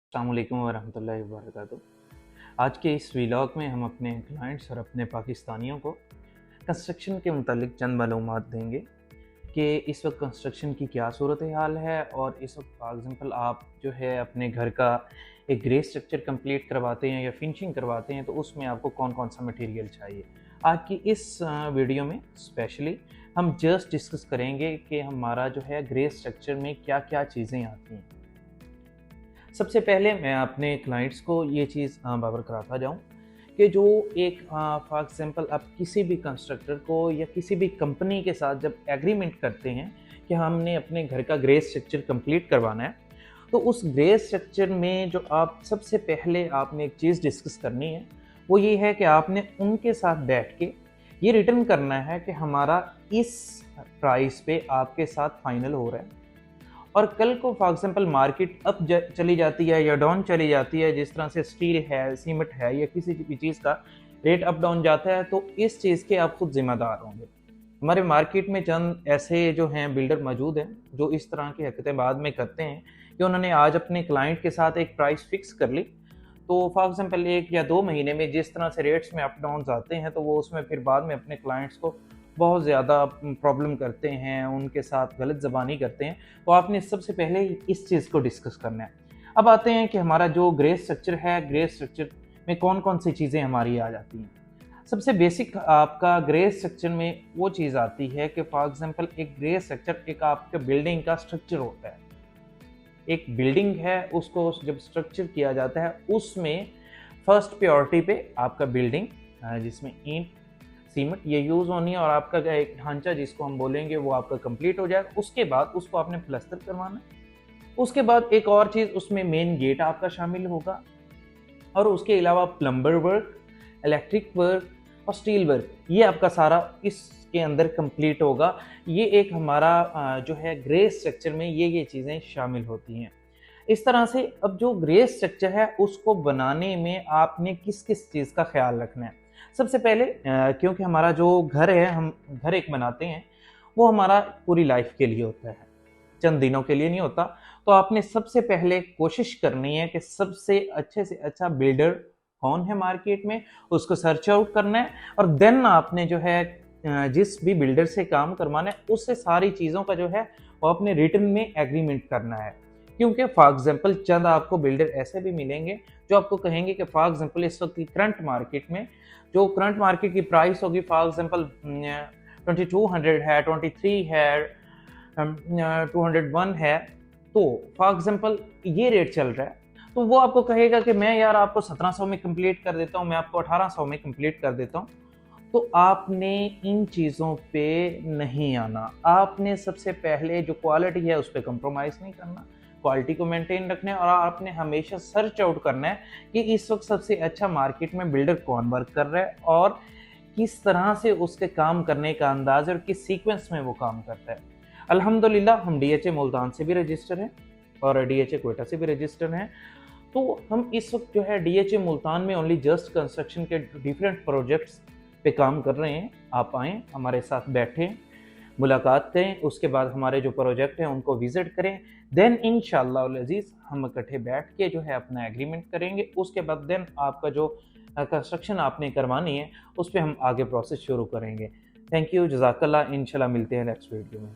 अस्सलाम वालेकुम वरहमतुल्लाहि वबरकातुहू। आज के इस व्लॉग में हम अपने क्लाइंट्स और अपने पाकिस्तानियों को कंस्ट्रक्शन के मुतालिक चंद मालूमात देंगे कि इस वक्त कंस्ट्रक्शन की क्या सूरत हाल है और इस वक्त फॉर एग्ज़ाम्पल आप जो है अपने घर का एक ग्रे स्ट्रक्चर कंप्लीट करवाते हैं या फिनिशिंग करवाते हैं तो उसमें आपको कौन कौन सा मटेरियल चाहिए। आज की इस वीडियो में स्पेशली हम जस्ट डिस्कस करेंगे कि हमारा जो है ग्रे स्ट्रक्चर में क्या क्या चीज़ें आती हैं। सबसे पहले मैं अपने क्लाइंट्स को ये चीज़ बावर कराता जाऊँ कि जो एक फॉर एग्ज़ाम्पल आप किसी भी कंस्ट्रक्टर को या किसी भी कंपनी के साथ जब एग्रीमेंट करते हैं कि हमने अपने घर का ग्रे स्ट्रक्चर कंप्लीट करवाना है, तो उस ग्रे स्ट्रक्चर में जो आप सबसे पहले आपने एक चीज़ डिस्कस करनी है, वो ये है कि आपने उनके साथ बैठ के ये रिटर्न करना है कि हमारा इस प्राइस पे आपके साथ फाइनल हो रहा है। और कल को फॉर एग्जांपल मार्केट अप चली जाती है या डाउन चली जाती है, जिस तरह से स्टील है, सीमेंट है या किसी भी चीज़ का रेट अप डाउन जाता है, तो इस चीज़ के आप खुद जिम्मेदार होंगे। हमारे मार्केट में चंद ऐसे जो हैं बिल्डर मौजूद हैं जो इस तरह की हरकतें बाद में करते हैं कि उन्होंने आज अपने क्लाइंट के साथ एक प्राइस फिक्स कर ली, तो फॉर एग्जांपल 1 या 2 महीने में जिस तरह से रेट्स में अप डाउन आते हैं, तो वो उसमें फिर बाद में अपने क्लाइंट्स को बहुत ज़्यादा प्रॉब्लम करते हैं, उनके साथ गलत ज़बानी करते हैं। तो आपने सबसे पहले इस चीज़ को डिस्कस करना है। अब आते हैं कि हमारा जो ग्रे स्ट्रक्चर है, ग्रे स्ट्रक्चर में कौन-कौन सी चीज़ें हमारी आ जाती हैं। सबसे बेसिक आपका ग्रे स्ट्रक्चर में वो चीज़ आती है कि फॉर एग्ज़ाम्पल एक ग्रे स्ट्रक्चर एक आपके बिल्डिंग का स्ट्रक्चर होता है। एक बिल्डिंग है, उसको जब स्ट्रक्चर किया जाता है, उसमें फर्स्ट प्रायोरिटी पे आपका बिल्डिंग जिसमें ईंट, सीमेंट ये यूज़ होनी है और आपका एक ढांचा जिसको हम बोलेंगे वो आपका कंप्लीट हो जाएगा। उसके बाद उसको आपने प्लास्टर करवाना है। उसके बाद एक और चीज़ उसमें मेन गेट आपका शामिल होगा और उसके अलावा प्लम्बर वर्क, इलेक्ट्रिक वर्क और स्टील वर्क, ये आपका सारा इसके अंदर कंप्लीट होगा। ये एक हमारा जो है ग्रे स्ट्रक्चर में ये चीज़ें शामिल होती हैं। इस तरह से अब जो ग्रे स्ट्रक्चर है उसको बनाने में आपने किस किस चीज़ का ख्याल रखना है। सबसे पहले क्योंकि हमारा जो घर है, हम घर एक बनाते हैं, वो हमारा पूरी लाइफ के लिए होता है, चंद दिनों के लिए नहीं होता। तो आपने सबसे पहले कोशिश करनी है कि सबसे अच्छे से अच्छा बिल्डर कौन है मार्केट में, उसको सर्च आउट करना है और देन आपने जो है जिस भी बिल्डर से काम करवाना है उससे सारी चीज़ों का जो है वो अपने रिटर्न में एग्रीमेंट करना है। क्योंकि फॉर एग्जांपल चंद आपको बिल्डर ऐसे भी मिलेंगे जो आपको कहेंगे कि फॉर एग्जांपल इस वक्त की करंट मार्केट में जो करंट मार्केट की प्राइस होगी फॉर एग्जांपल 2200 है, 23 है, 201 है, तो फॉर एग्जांपल ये रेट चल रहा है, तो वो आपको कहेगा कि मैं यार आपको 1700 में कंप्लीट कर देता हूँ, मैं आपको 1800 में कंप्लीट कर देता हूँ। तो आपने इन चीज़ों पे नहीं आना। आपने सबसे पहले जो क्वालिटी है उस पर कंप्रोमाइज़ नहीं करना, क्वालिटी को मेंटेन रखना है और आपने हमेशा सर्च आउट करना है कि इस वक्त सबसे अच्छा मार्केट में बिल्डर कौन वर्क कर रहा है और किस तरह से उसके काम करने का अंदाज़ है और किस सीक्वेंस में वो काम करता है। अल्हम्दुलिल्लाह हम डीएचए मुल्तान से भी रजिस्टर हैं और डीएचए क्वेटा से भी रजिस्टर हैं। तो हम इस वक्त जो है डीएचए मुल्तान में ओनली जस्ट कंस्ट्रक्शन के डिफरेंट प्रोजेक्ट्स पे काम कर रहे हैं। आप आएँ, हमारे साथ बैठें, मुलाकात करें, उसके बाद हमारे जो प्रोजेक्ट हैं उनको विज़िट करें। देन इंशाअल्लाह अल अज़ीज़ हम इकट्ठे बैठ के जो है अपना एग्रीमेंट करेंगे। उसके बाद देन आपका जो कंस्ट्रक्शन आपने करवानी है उस पे हम आगे प्रोसेस शुरू करेंगे। थैंक यू, जज़ाकल्लाह। इंशाल्लाह मिलते हैं नेक्स्ट वीडियो में।